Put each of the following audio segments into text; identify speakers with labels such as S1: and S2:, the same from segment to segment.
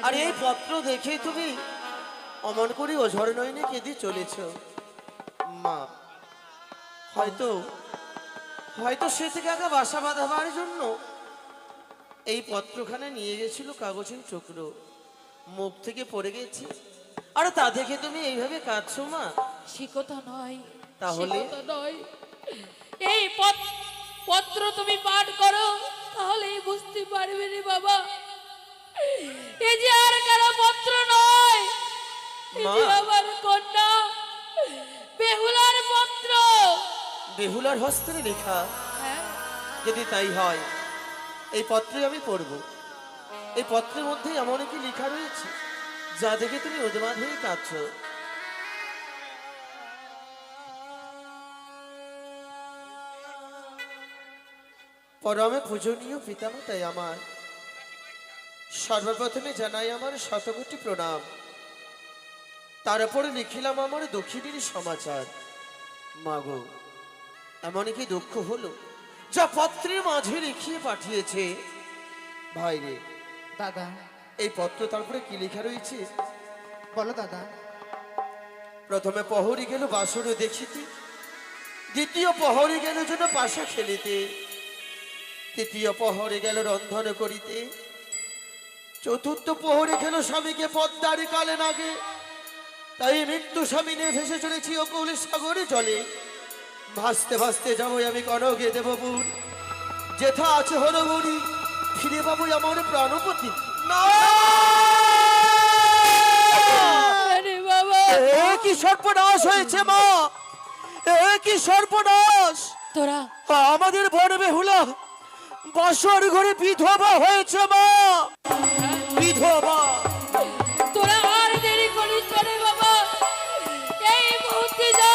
S1: আর এই পত্র দেখে তুমি অমন করে ওঝর নয়নে কেঁদে চলেছ। মা হয়তো হয়তো সে থেকে আগে বাসা বাঁধাবার জন্য এই পত্রখানে নিয়ে গেছিল কাগজের টুকরো, মুখ থেকে পড়ে গেছে, আর তা দেখে তুমি এইভাবে কাঁদছো মা?
S2: সে কথা নয়,
S1: তাহলে?
S2: সে কথা নয়। এই পত্র তুমি পাঠ করো, তাহলেই বুঝতে পারবে রে বাবা। এই যে আর কারো পত্র নয়, এই যে আমার কন্যা বেহুলার পত্র।
S1: বেহুলার হস্তে লেখা?
S2: হ্যাঁ,
S1: যদি তাই হয় এই পত্রে আমি পড়ব। এই পত্রের মধ্যে এমন কি লেখা রয়েছে যা দেখে তুমি উন্মাদ হয়ে কাঁদছো। পরমে পূজনীয় পিতামাতাই আমার, সর্বপ্রথমে জানাই আমার শতকোটি প্রণাম। তারপরে লিখিলাম আমার দক্ষিণের সমাচার। মাগো, এমন কি দুঃখ হলো যা পত্রের মাঝে লিখিয়ে পাঠিয়েছে। ভাই রে
S3: দাদা,
S1: এই পত্র তারপরে কি লেখা রয়েছে
S3: বলো দাদা।
S1: প্রথমে প্রহরী গেল বাসর দেখিতে, দ্বিতীয় প্রহরী গেল যেন পাশা খেলিতে, তৃতীয় প্রহরে গেল রন্ধন করিতে, চতুর্থ প্রহরে গেল স্বামীকে পদ্মার কালে নাগে, তাই মৃত্যু স্বামী নিয়ে ভেসে চলেছি অকুল সাগরে জলে। ভাসতে ভাসতে যাবো আমি কনকে দেবপুর, যেথা আছে হলো গড়ি, ফিরে পাবো আমার প্রাণপতি। না,
S2: আরে বাবা,
S1: এ কি সর্বনাশ হয়েছে মা, এ কি সর্বনাশ!
S2: তোরা
S1: আমাদের বড় বেহুলা বাসর ঘরে বিধবা হয়েছে মা, বিধবা।
S2: তোরা আর দেরি করিস না রে বাবা, এই মুহূর্তে যা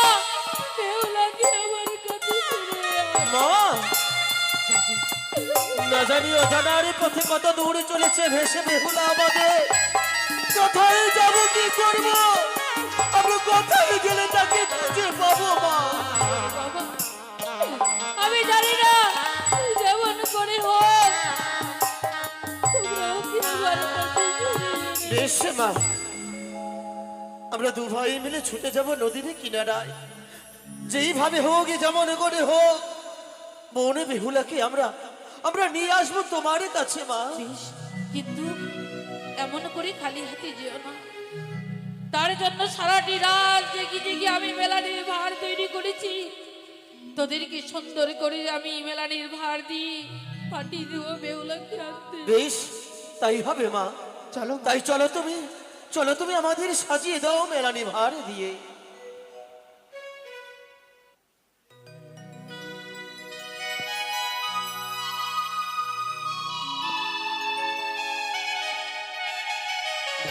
S2: বেহুলাকে আমার কাছে ফিরে আয়।
S1: মা, না জানি অজানার পথে কত দূরে চলেছে ভেসে বেহুলা আমাদের। কোথায় যাব, কি করব, আমরা কোথায় গেলে তাকে খুঁজে পাবো মা?
S2: বাবা, আমি জানি না যেমন করে হোক তোমরা ওকে আমার কাছে ফিরিয়ে এনে
S1: বেশ মা, আমরা দু ভাই মিলে ছুটে যাব নদীর কিনারায়, যেইভাবে হোক যেমন করে হোক মনে বেহুলাকে আমরা নিয়ে আসবো তোমার কাছে মা।
S2: বেশ, কিন্তু এমন করে খালি হাতে যেও না। তার জন্য সারাটি রাত জেগে জেগে আমি মেলানির ভার তৈরি করেছি। তোদেরকে সুন্দর করে আমি মেলানির ভার দিয়ে পাঠিয়ে দেবো বেহুলাকে আনতে।
S1: বেশ, তাই হবে মা।
S3: চলো
S1: তাই চলো তুমি আমাদের সাজিয়ে দাও মেলানি ভার দিয়ে।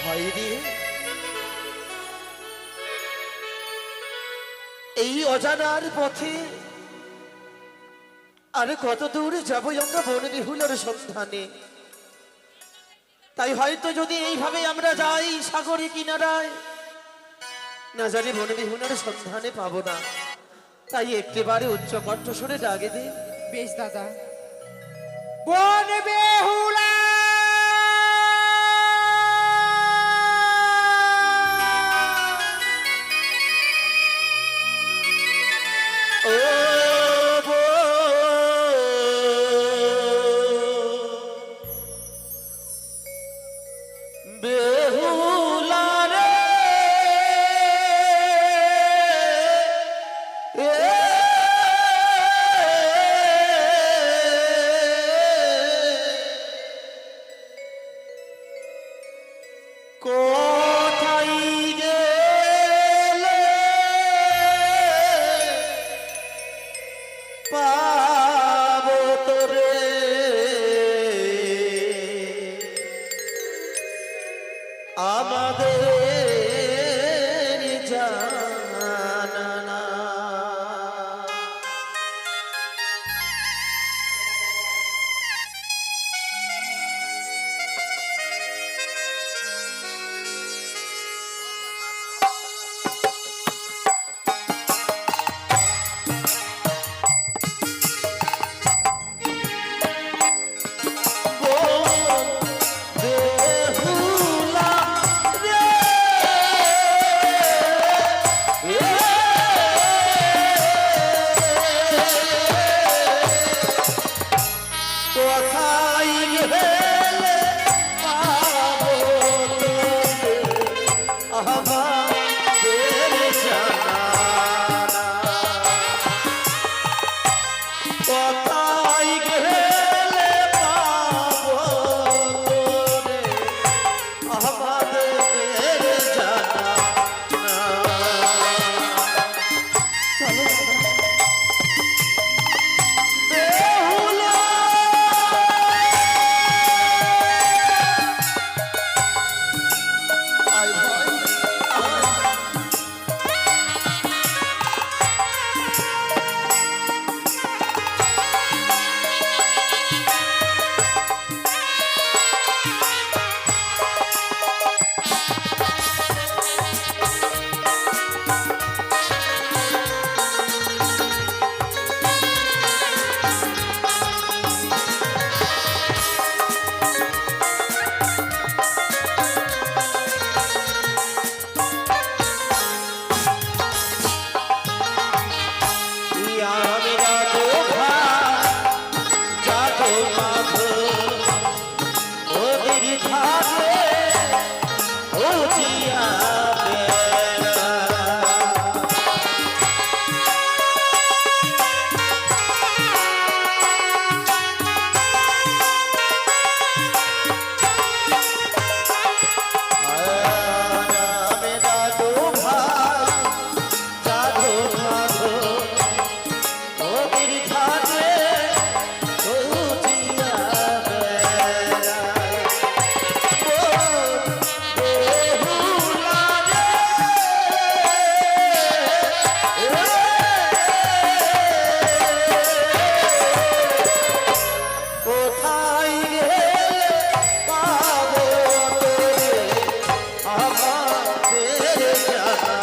S1: ভাই রে, এই অজানার পথে আর কত দূরে যাবো আমরা বন বিহুলার সন্ধানে। তাই হয়তো যদি এইভাবে আমরা যাই সাগরে কিনারায়, না জানি বন বিহুলার সন্ধানে পাবো না। তাই একেবারে উচ্চ কণ্ঠস্বরে ডাকে দে।
S3: বেশ দাদা। বন বেহুলা,
S1: ও বেহুলা রে, কোথায় গেলে পাবো তোরে, আমাদের জানা না। বল বেহুলা ঘাটে উঠিয়া বেড়া। রামে দাদু ভাই সাধু সাধু নদীর ঘাটে উঠিয়া বেড়া। বেহুলা রে, কোথায় গেলে পাবো তোরে আমাদের জানা।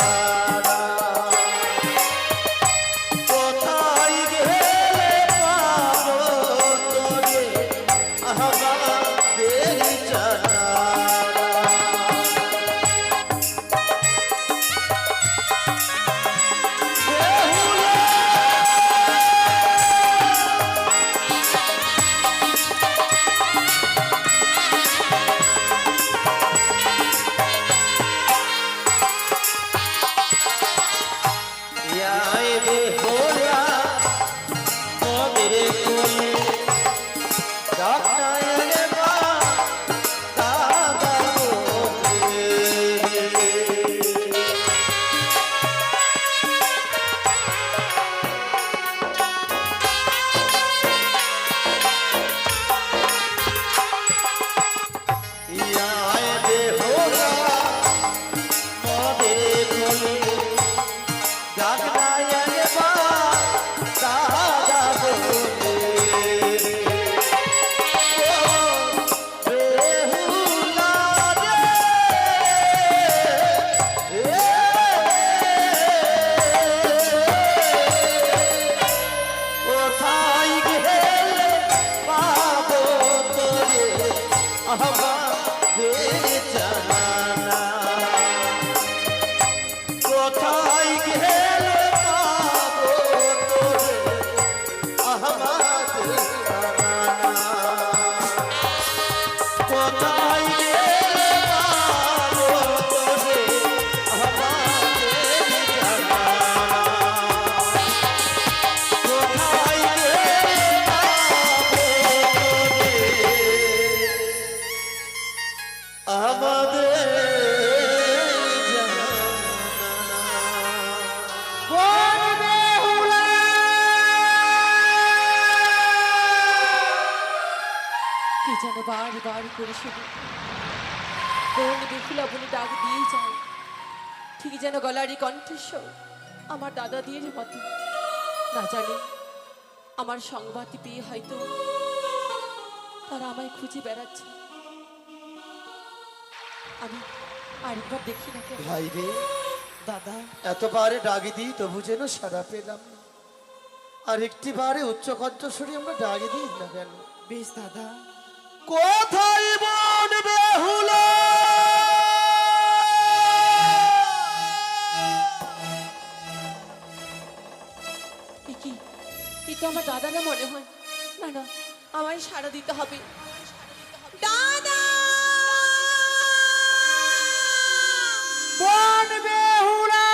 S1: কোথায় গেলে পাবো তোরে আমাদের জানা। ইয়াই বেহুলা মোদের কোলে ডাকায় মা দাদা বলে। ইয়াই বেহুলা মোদের কোলে ডাকায় মা দাদা বলে। বেহুলা রে, কোথায় গেলে পাবো তোরে আমাদের জানা। কোথায় গেলে পাবো তোরে আমাদের জানা। কোথায় গেলে পাবো তোরে আমাদের জানা। কোথায় গেলে পাবো তোরে আমাদের জানা।
S3: বোন বেহুলা
S2: কি যেন বারবার করে শুধু কোন বেহুলা বলে ডাক দিয়ে যায়, ঠিক যেন গলারই কণ্ঠস্বর আমার দাদা দিয়ে মতো। না জানি আমার সংবাদটি পেয়ে হয়তো তারা আমায় খুঁজে বেড়াচ্ছে। আমি আরেকবার দেখি না কেন।
S1: ভাই রে,
S3: দাদা
S1: এতবারে ডাকি দিই তবু যেন সারা পেলাম না। আর একটি বারে উচ্চ কণ্ঠস্বরে আমরা ডাকি দিই না কেন?
S3: বেশ দাদা।
S1: কোথায় বোন বেহুলা?
S2: এ কি, এ তো আমার দাদা না মনে হয়। না না, আমায় সাড়া দিতে হবে। দাদা!
S3: বোন বেহুলা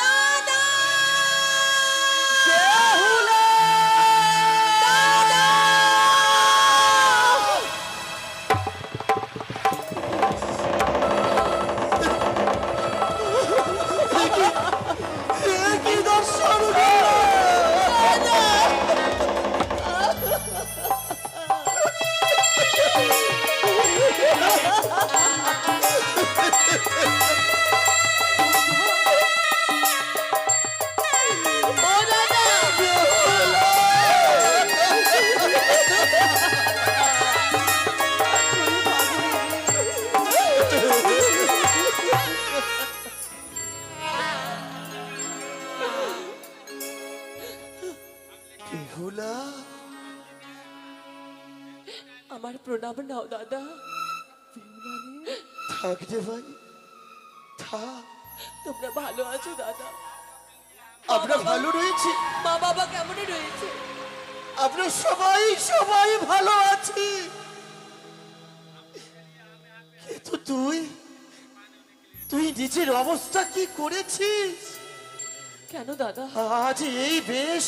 S2: দাদা!
S1: বেহুলা!
S2: দাদা!
S1: এ কি দর্শন গো! বেহুলা,
S2: আমার প্রণাম নাও দাদা।
S1: থাক রে ভাই, থাক।
S2: তোমরা ভালো আছো দাদা?
S1: আমরা ভালো রয়েছি।
S2: মা বাবা কেমন রয়েছে?
S1: আমরা সবাই সবাই ভালো আছি, কিন্তু তুই তুই নিজের অবস্থা কি করেছিস?
S2: কেন দাদা?
S1: আজ এই বেশ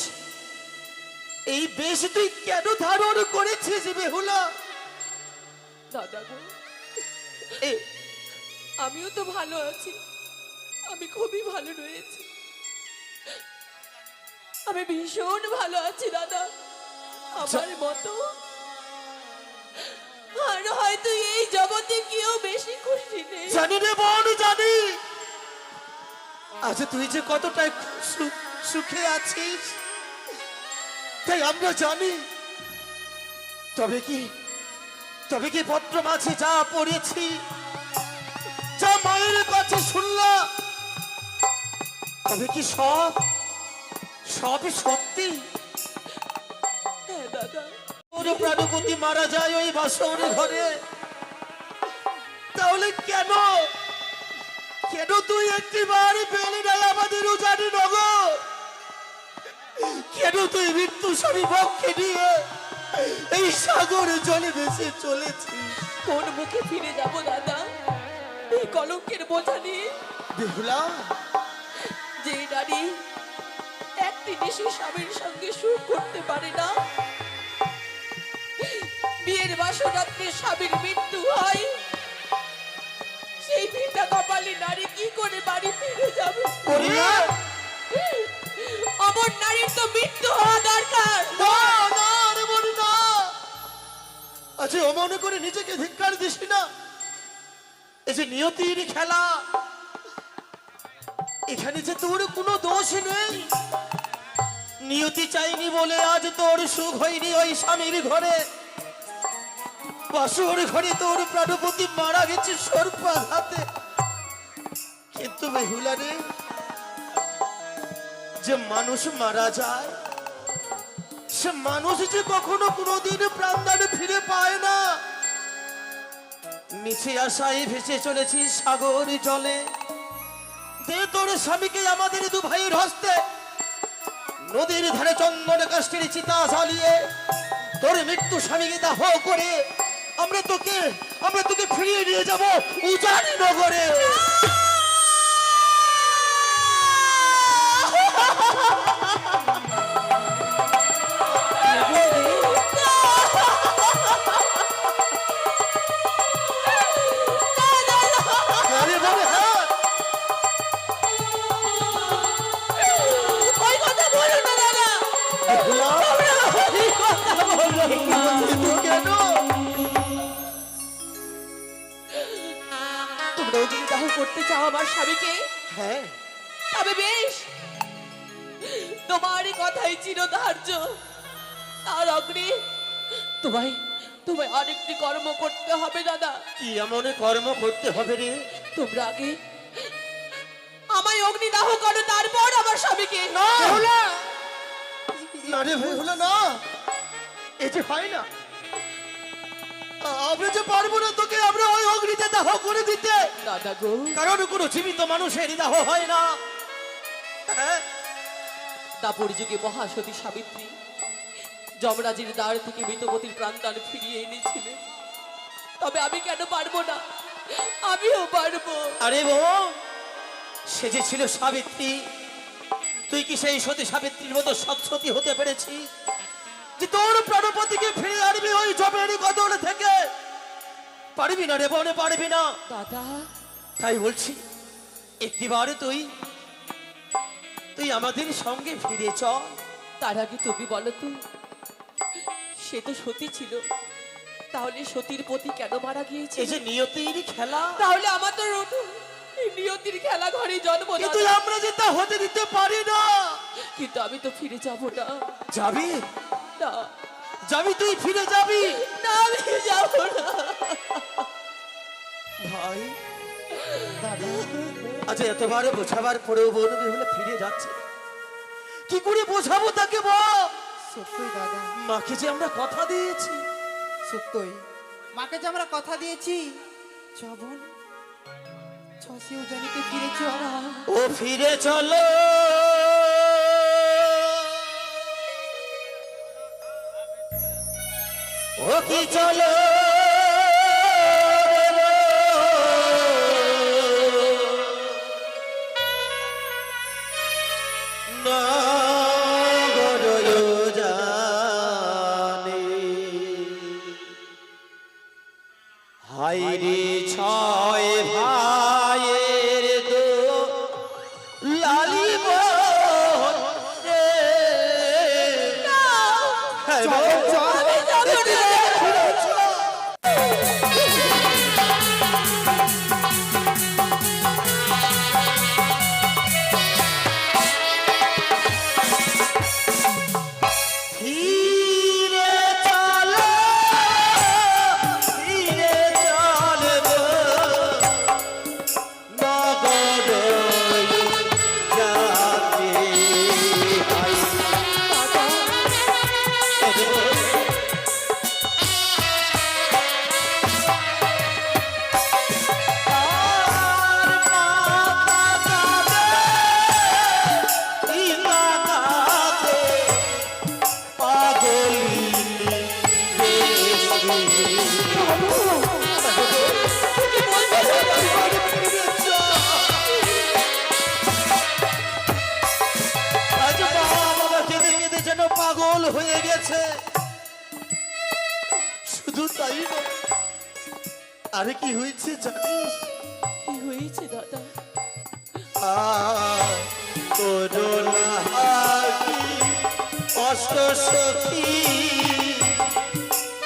S1: তুই কেন ধারণ করেছিস বেহুলা?
S2: দাদা গো,
S1: এ-
S2: আমিও তো ভালো আছি, আমি খুবই ভালো রয়েছি, আমি ভীষণ ভালো আছি দাদা। আমার মতো আর হয়তো এই জগতে কেউ বেশি খুশি নেই।
S1: জানি রে বোন, জানি আজ তুই যে কতটা সুখে আছিস, তাই আমরা জানি। তবে কি পত্র মাঝে যা পড়েছি, যা মায়ের কাছে শুনলাম, তবে কি সব সত্যি?
S2: হ্যাঁ দাদা,
S1: ওর প্রাণপতি মারা যায় ওই বাসর ঘরে, তাহলে কেন তুই একটিবার পেলি নাই আমাদের উজানি নগর? কেন তুই মৃত্যু স্বামী পক্ষে নিয়ে এই সাগরে জলে ভেসে চলেছিস?
S2: কোন মুখে ফিরে যাব দাদা এই কলঙ্কের বোঝা নিয়ে?
S1: বেহুলা,
S2: যে নারী একটি নিশি স্বামীর সঙ্গে সুখ করতে পারে না, বিয়ের বাসরাত্রে স্বামীর মৃত্যু হয়, সেই ভিটা কপালি নারী কি করে বাড়ি ফিরে যাবে?
S1: করিয়া
S2: অমর নারীর তো মৃত্যু হওয়া দরকার।
S1: না না রে বোন, না। আচ্ছা, অমনে করে নিজেকে ধিক্কার দিস না। এই যে নিয়তির খেলা, এখানে যে তোর কোনো দোষ নেই। নিয়তি চাইনি বলে আজ তোর সুখ হয়নি ওই স্বামীর ঘরে। বাসর ঘরে তোর প্রাণপতি মারা গেছে সর্পাঘাতে। কিন্তু বেহুলা রে, যে মানুষ মারা যায়, সে মানুষ যে কখনো কোনোদিন প্রাণদান ফিরে পায় না। মিছে আশায় ভেসে চলেছি সাগর জলে। দে তোর স্বামীকে আমাদের দু ভাইয়ের হস্তে, নদীর ধারে চন্দন কাষ্ঠের চিতা জ্বালিয়ে তোর মৃত্যু স্বামীকে দাহ করে আমরা তোকে ফিরিয়ে নিয়ে যাব উজানি নগরে। আরে বাবা, হ্যাঁ।
S2: ওই কথা বলো না দাদা,
S1: বেহুলা,
S2: এই কথা বলো না।
S1: কিন্তু কেন?
S2: তোমরা যদি দাহ করতে চাও আমার স্বামীকে,
S1: হ্যাঁ,
S2: তবে বেশ, তোমারই কথাই চিরধার্য। তার অগ্নি তোমায় আরেকটি কর্ম করতে হবে দাদা।
S1: কি এমন কর্ম করতে হবে রে?
S2: তোমরা আগে আমায় অগ্নি দাহ করো, তারপর আমার স্বামীকে।
S1: না না রে বেহুলা, না, এই যে হয় না। আমরা যে পারবো না তোকে আমরা ওই অগ্নিতে দাহ করে দিতে,
S2: দাদা গো,
S1: কারণ কোনো জীবিত মানুষের দাহ হয় না। হ্যাঁ,
S2: দাপর যুগে মহাসতী সাবিত্রী যমরাজের দ্বার থেকে মৃতবতীর প্রাণদান ফিরিয়ে এনেছিলেন, তবে আমি কেন পারবো না? আমিও পারবো।
S1: আরে বউ, সে যে ছিল সাবিত্রী, তুই কি সেই সতী সাবিত্রীর মতো সৎসতী হতে পেরেছিস যে তোর প্রাণপতিকে ফিরে আনবি ওই জমের কদল থেকে? পারবি না রে বোন, পারবি না।
S2: দাদা,
S1: তাই বলছি, একটিবার তুই আমাদের সঙ্গে ফিরে চল।
S2: তার আগে তুমি বলো তো, সে তো সতী ছিল, তাহলে সতীর পতি কেন মারা গিয়েছে?
S1: এই যে নিয়তির খেলা,
S2: তাহলে আমার তো এই নিয়তির খেলা ঘরে জন্ম
S1: কিন্তু
S2: দাদা।
S1: আমরা যে তা হতে দিতে পারি না।
S2: কিন্তু আমি তো ফিরে যাব না।
S1: যাবি
S2: না,
S1: যাবি, তুই ফিরে যাবি।
S2: না, আমি যাব না।
S1: ভাই,
S3: দাদা,
S1: আচ্ছা, এতবার বোঝাবার পরেও বোন বেহুলা ফিরে যাচ্ছে, কি করে বোঝাবো তাকে বল?
S3: সত্যই দাদা,
S1: মাকে যে আমরা কথা দিয়েছি।
S3: সত্যই মাকে যে আমরা কথা দিয়েছি, চবন ছসি উজানিতে ফিরে চলা।
S1: ও ফিরে চলো, ও কি চলো হাইরে ছয় ভাইয়ের দো লালিব পাগল হয়ে গেছে। শুধু তাই না, আরে কি হয়েছে জানিস?
S2: কি হয়েছে দাদা?
S1: করোনা কষ্ট সখী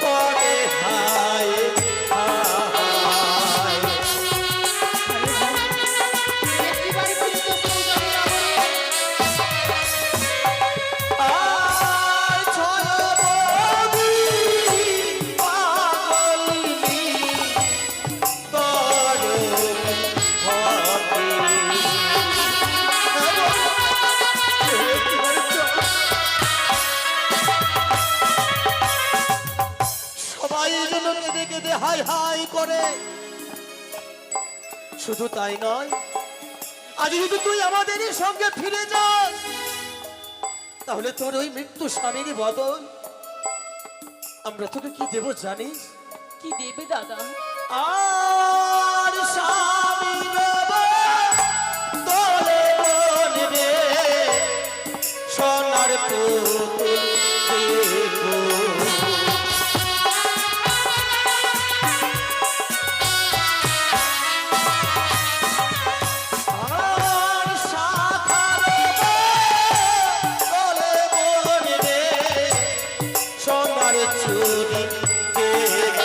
S1: করে হায় হায়। আর ছয়বতী পাগলিনী সবাই যেন কেঁদে কেঁদে হাই হাই করে। শুধু তাই নয়, আজ যদি তুই আমাদের সঙ্গে ফিরে যাস, তাহলে তোর ওই মৃত্যু স্বামীর বদল আমরা তোকে কি দেব জানিস?
S2: কি দেবে দাদা?
S1: আর স্বামী নেব তোরে মনে সোনার পুতুল দেব। আর শাখা নেব তোরে মনে সোনার চুড়ি দেব।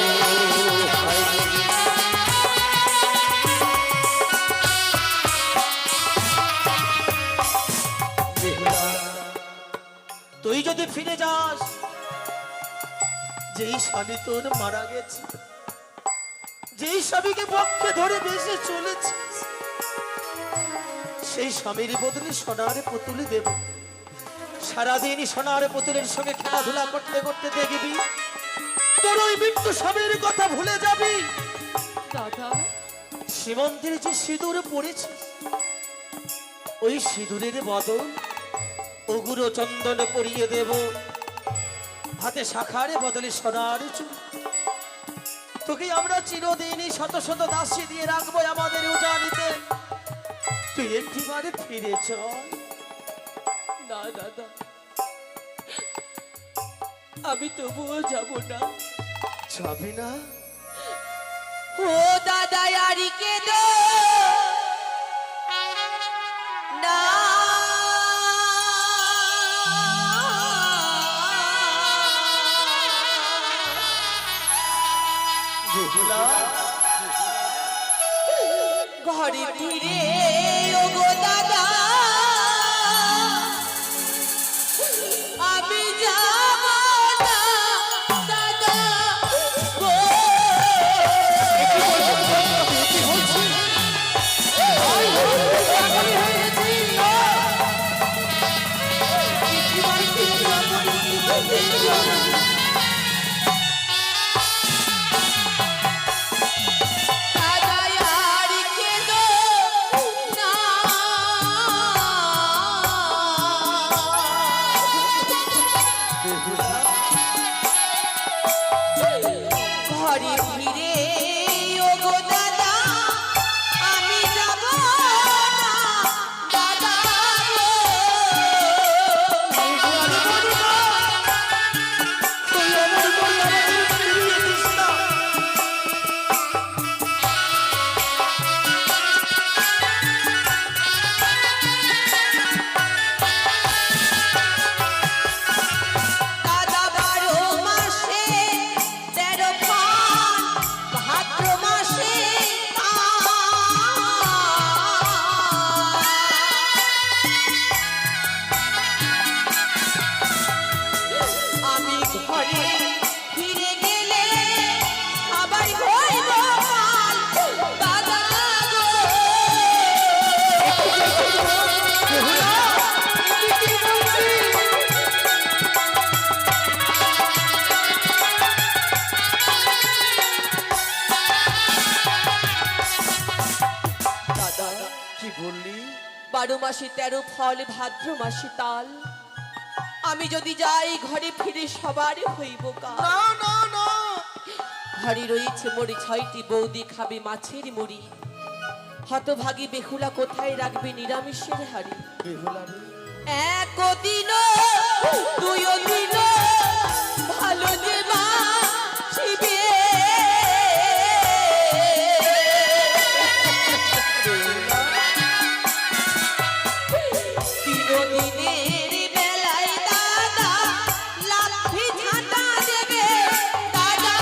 S1: তুই যদি ফিরে যাস, যেই স্বামী তোর মারা গেছে, যেই স্বামীকে পক্ষে ধরে বেঁচে চলেছে, সেই স্বামীর বদলে সোনার পুতুল দেব। সারাদিন সোনার পুতুলের সঙ্গে খেলাধুলা করতে করতে দেখবি তোর ওই মৃত্যু স্বামীর কথা ভুলে যাবি।
S2: দাদা,
S1: সীমন্তের যে সিঁদুর পড়েছে, ওই সিঁদুরের বদল ওগুলো চন্দনে পরিয়ে দেব। হাতে শাখার বদলে সোনার চুল। তোকে আমরা চিরদিনই শত শত দাসী দিয়ে রাখবো আমাদের উজানিতে। তুই একটিবারে ফিরে চল।
S2: না দাদা, আমি তবুও যাব না।
S1: যাবি না?
S2: ও দাদা, আরি কেঁদো না। ঘরে ফিরে ওগো দাদা, আমি যাব না দাদা গো। দাদা, আর কেঁদো না।
S4: ঘরে ফিরে ওগো দাদা আমি যাব না দাদা গো।
S1: তুই অমর করে আমাদের ফিরিয়ে দিস না।
S4: দাদা 12 মাসে 13 পান ভাদ্র মাসে আমি ঘরে ফিরে গেলে আবার হইব কাল দাদা গো। দাদা
S1: কি বললি?
S4: 12 মাসে 13 ফল ভাদ্র মাসে তাল আমি যদি যাই ঘরে ফিরে সবার হইব কাল।
S1: না না না,
S4: ঘরে রয়েছে মোরে 6টি বৌদি খাবে মাছের মুড়ি হতভাগী বেহুলা কোথায় রাখবে নিরামিষের হাড়ি।
S1: বেহুলা রে,
S4: একদিন দুই দিন ভালো যে মা শিবে দিনের বেলায় দাদা লাঠি ঝাঁটা দেবে দাদা।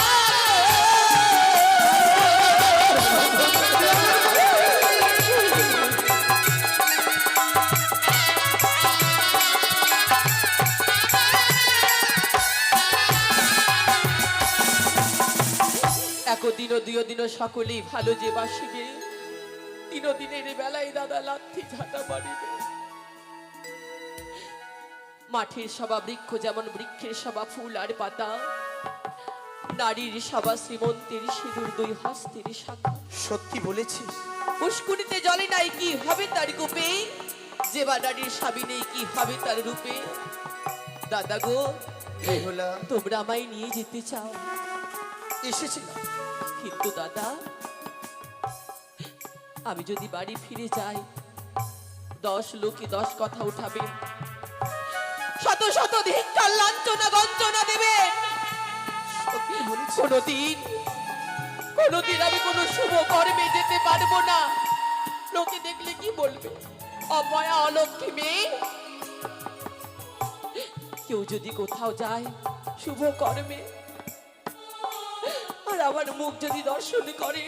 S4: একদিন দুই দিন সকলেই ভালো যে বাসিবে 3 দিনের বেলায় দাদা লাঠি ঝাঁটা মারিবে। মাঠের সবা বৃক্ষ যেমন বৃক্ষের সবা ফুল আর পাতা নারীর সবা শ্রীমন্তের সিঁদুর 2 হস্তের শাখা।
S1: সত্যি বলেছিস।
S4: পুষ্কুনিতে জলে নাই কি হবে তার গোপে যে বা নারীর স্বামী নেই কি হবে তার রূপে। দাদা গো
S1: বেহুলা,
S4: তোমরা আমায় নিয়ে যেতে চাও
S1: এসেছিলাম।
S4: কিন্তু দাদা আমি যদি বাড়ি ফিরে যাই 10 লোকে 10 কথা উঠাবে শত শত ধিক্কার লাঞ্ছনা গঞ্জনা দেবে।
S1: সত্যি বলেছিস।
S4: কোনোদিন আমি কোনো শুভ কর্মে যেতে পারবো না। লোকে দেখলে কি বলবে অপয়া অলক্ষী মেয়ে। কেউ যদি কোথাও যায় শুভ কর্মে আর আমার মুখ যদি দর্শন করে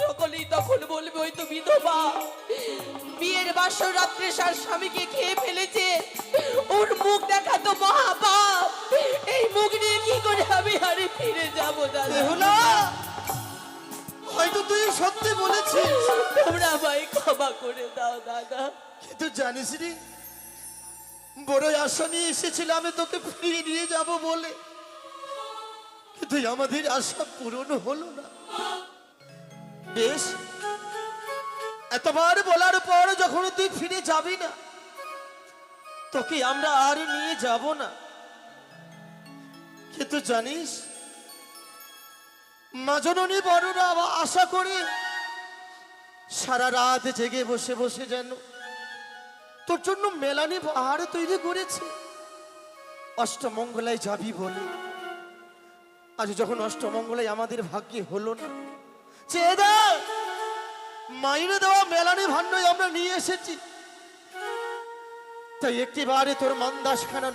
S4: সকলেই তখন বলবে ওই তো বিধবা বিয়ের বাসর রাত্রে সার স্বামীকে খেয়ে ফেলেছে ওর মুখ দেখা তো মহাপাপ। এই মুখ নিয়ে কি করে আমি আরে ফিরে যাবো দাদা।
S1: বেহুলা, হয়তো তুই সত্যি বলেছিস,
S4: তোমরা আমায় ক্ষমা করে দাও দাদা।
S1: কিন্তু জানিস রে, বড়ই আশা নিয়ে এসেছিলাম তোকে ফিরিয়ে নিয়ে যাব বলে, কিন্তু আমাদের আশা পূরণ হলো না। বেশ, এতবার বলার পর যখন তুই ফিরে যাবি না তোকে আমরা আর নিয়ে যাব না। কিন্তু জানিস মা জননী বড়রা আশা করে সারা রাত জেগে বসে বসে যেন তোর জন্য মেলানি পাহাড় তৈরি করেছে অষ্টমঙ্গলায় যাবি বলে। আজ যখন অষ্টমঙ্গলায় আমাদের ভাগ্যে হলো না, চেয়ে দেখ মাইনে দেওয়া মেলানি ভান্ডায় আমরা নিয়ে এসেছি। তাই একটিবারে তোর মন্দাসখানা